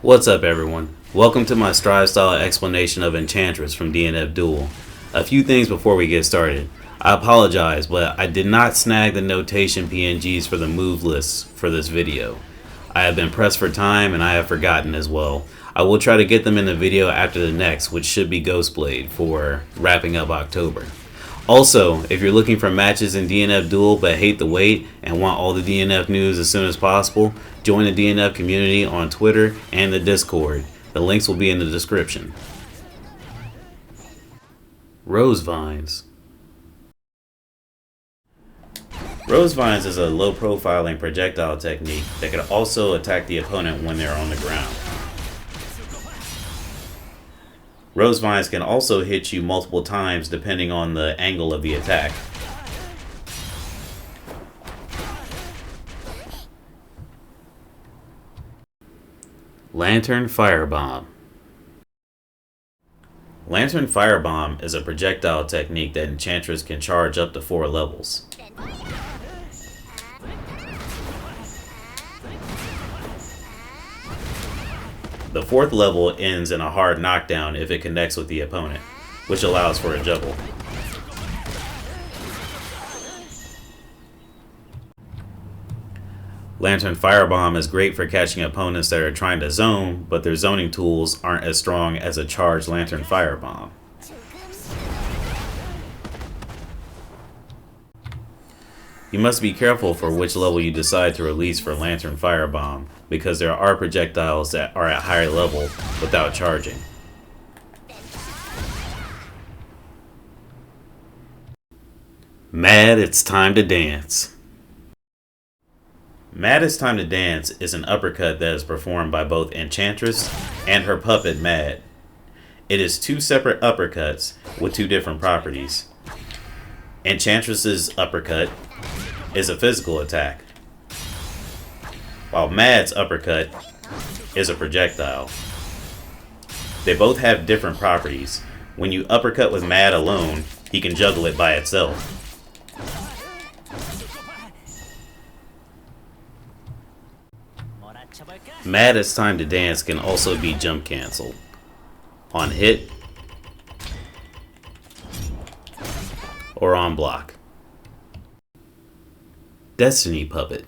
What's up, everyone? Welcome to my Strive style explanation of Enchantress from DNF Duel. A few things before we get started. I apologize, but I did not snag the notation PNGs for the move lists for this video. I have been pressed for time and I have forgotten as well. I will try to get them in the video after the next, which should be Ghostblade for wrapping up October. Also, if you're looking for matches in DNF Duel but hate the wait and want all the DNF news as soon as possible, join the DNF community on Twitter and the Discord. The links will be in the description. Rose Vines. Rose Vines is a low profiling projectile technique that can also attack the opponent when they're on the ground. Rose Vines can also hit you multiple times depending on the angle of the attack. Lantern Firebomb. Lantern Firebomb is a projectile technique that Enchantress can charge up to 4 levels. The 4th level ends in a hard knockdown if it connects with the opponent, which allows for a juggle. Lantern Firebomb is great for catching opponents that are trying to zone, but their zoning tools aren't as strong as a charged Lantern Firebomb. You must be careful for which level you decide to release for Lantern Firebomb, because there are projectiles that are at higher level without charging. Mad It's Time to Dance. Mad It's Time to Dance is an uppercut that is performed by both Enchantress and her puppet Mad. It is 2 separate uppercuts with 2 different properties. Enchantress's uppercut is a physical attack, while Mad's uppercut is a projectile. They both have different properties. When you uppercut with Mad alone, he can juggle it by itself. Mad It's Time to Dance can also be jump canceled on hit or on block. Destiny Puppet.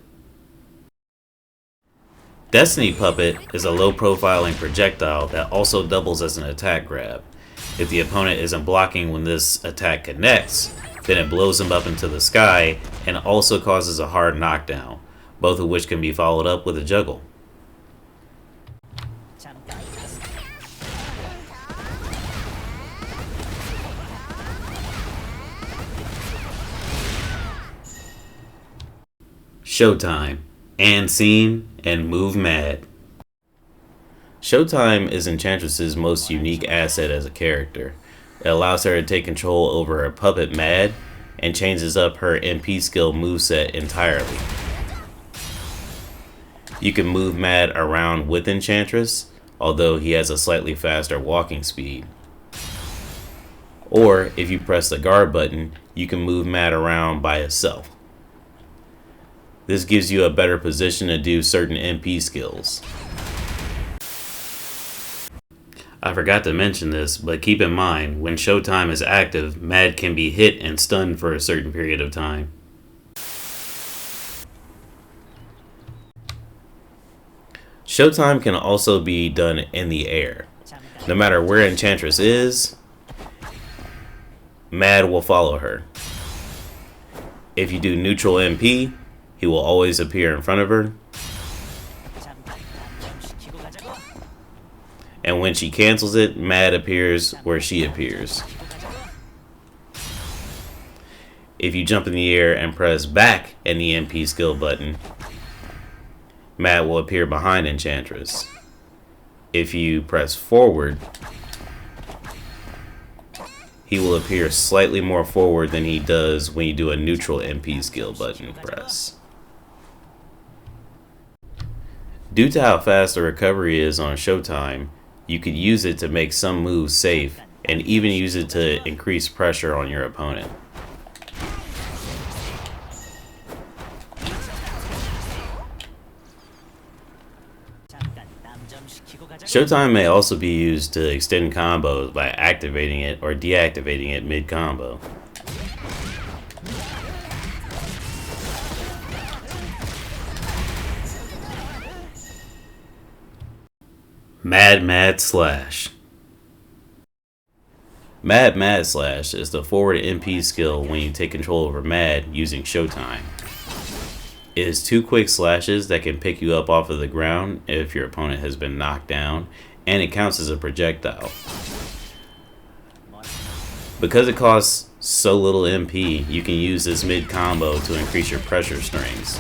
Destiny Puppet is a low profiling projectile that also doubles as an attack grab. If the opponent isn't blocking when this attack connects, then it blows him up into the sky and also causes a hard knockdown, both of which can be followed up with a juggle. Showtime, and Scene, and Move Mad. Showtime is Enchantress's most unique asset as a character. It allows her to take control over her puppet Mad and changes up her MP skill moveset entirely. You can move Mad around with Enchantress, although he has a slightly faster walking speed. Or if you press the guard button, you can move Mad around by itself. This gives you a better position to do certain MP skills. I forgot to mention this, but keep in mind, when Showtime is active, Mad can be hit and stunned for a certain period of time. Showtime can also be done in the air. No matter where Enchantress is, Mad will follow her. If you do neutral MP, he will always appear in front of her. And when she cancels it, Mad appears where she appears. If you jump in the air and press back in the MP skill button, Mad will appear behind Enchantress. If you press forward, he will appear slightly more forward than he does when you do a neutral MP skill button press. Due to how fast the recovery is on Showtime, you could use it to make some moves safe and even use it to increase pressure on your opponent. Showtime may also be used to extend combos by activating it or deactivating it mid-combo. Mad Slash. Mad Slash is the forward MP skill when you take control over Mad using Showtime. It is 2 quick slashes that can pick you up off of the ground if your opponent has been knocked down, and it counts as a projectile. Because it costs so little MP, you can use this mid combo to increase your pressure strings.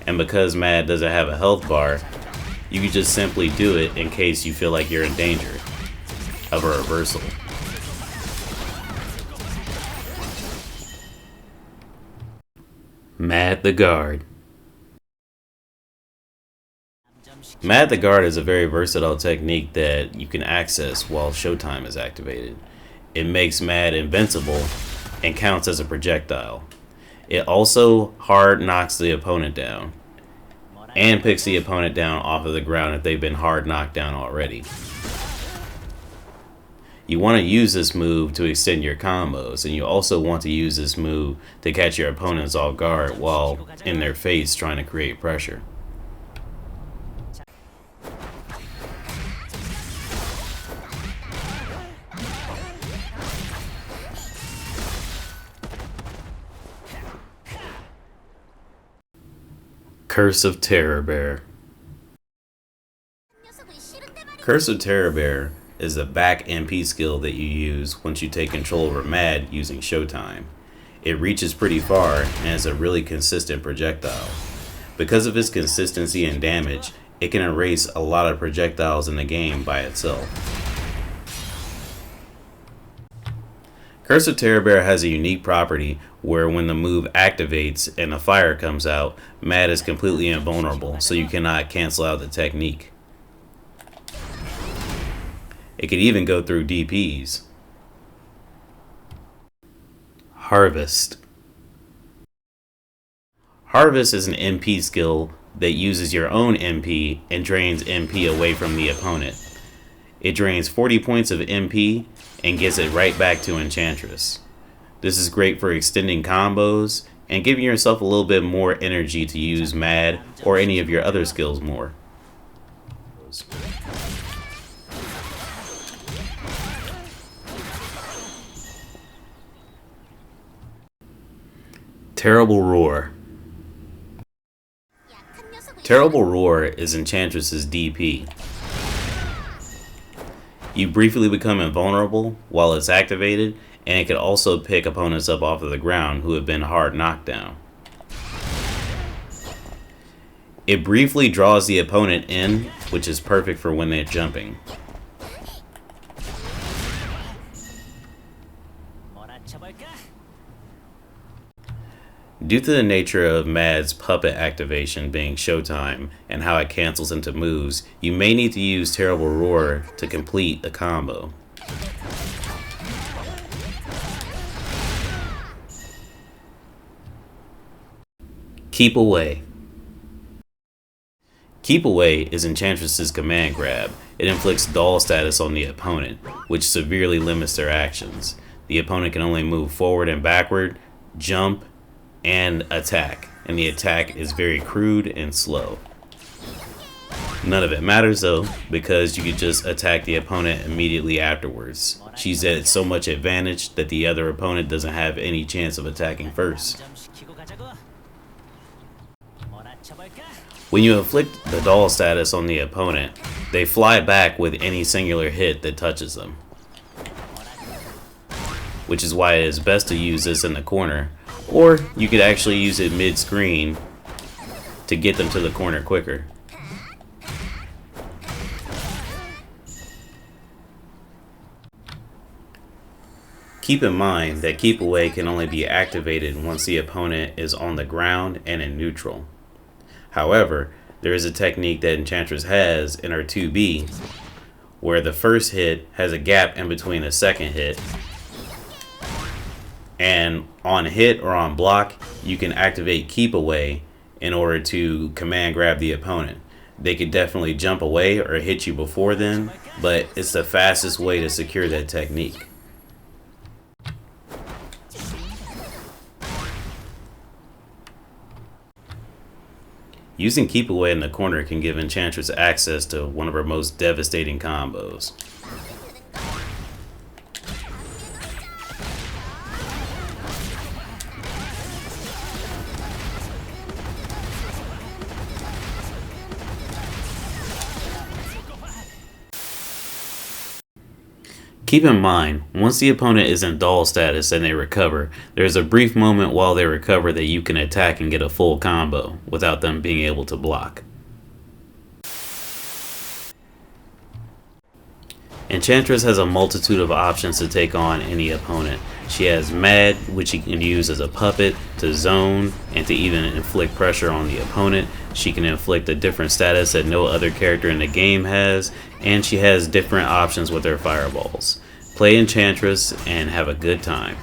And because Mad doesn't have a health bar, you can just simply do it in case you feel like you're in danger of a reversal. Mad the Guard. Mad the Guard is a very versatile technique that you can access while Showtime is activated. It makes Mad invincible and counts as a projectile. It also hard knocks the opponent down and picks the opponent down off of the ground if they've been hard knocked down already. You want to use this move to extend your combos, and you also want to use this move to catch your opponents off guard while in their face trying to create pressure. Curse of Terror Bear. Curse of Terror Bear is a back MP skill that you use once you take control over Mad using Showtime. It reaches pretty far and is a really consistent projectile. Because of its consistency and damage, it can erase a lot of projectiles in the game by itself. Curse of Terror Bear has a unique property where when the move activates and a fire comes out, Mad is completely invulnerable, so you cannot cancel out the technique. It could even go through DPs. Harvest. Harvest is an MP skill that uses your own MP and drains MP away from the opponent. It drains 40 points of MP and gets it right back to Enchantress. This is great for extending combos and giving yourself a little bit more energy to use Mad or any of your other skills more. Terrible Roar. Terrible Roar is Enchantress's DP. You briefly become invulnerable while it's activated, and it can also pick opponents up off of the ground who have been hard knocked down. It briefly draws the opponent in, which is perfect for when they're jumping. Due to the nature of Mad's puppet activation being Showtime and how it cancels into moves, you may need to use Terrible Roar to complete the combo. Keep Away. Keep Away is Enchantress's command grab. It inflicts dull status on the opponent, which severely limits their actions. The opponent can only move forward and backward, jump, and attack, and the attack is very crude and slow. None of it matters though, because you could just attack the opponent immediately afterwards. She's at so much advantage that the other opponent doesn't have any chance of attacking first. When you inflict the dull status on the opponent, they fly back with any singular hit that touches them, which is why it is best to use this in the corner, or you could actually use it mid-screen to get them to the corner quicker. Keep in mind that Keep Away can only be activated once the opponent is on the ground and in neutral. However, there is a technique that Enchantress has in her 2B where the first hit has a gap in between the second hit, and on hit or on block you can activate Keep Away in order to command grab the opponent. They could definitely jump away or hit you before then, but it's the fastest way to secure that technique. Using Keep Away in the corner can give Enchantress access to one of her most devastating combos. Keep in mind, once the opponent is in doll status and they recover, there's a brief moment while they recover that you can attack and get a full combo without them being able to block. Enchantress has a multitude of options to take on any opponent. She has Mad, which she can use as a puppet, to zone, and to even inflict pressure on the opponent. She can inflict a different status that no other character in the game has, and she has different options with her fireballs. Play Enchantress and have a good time.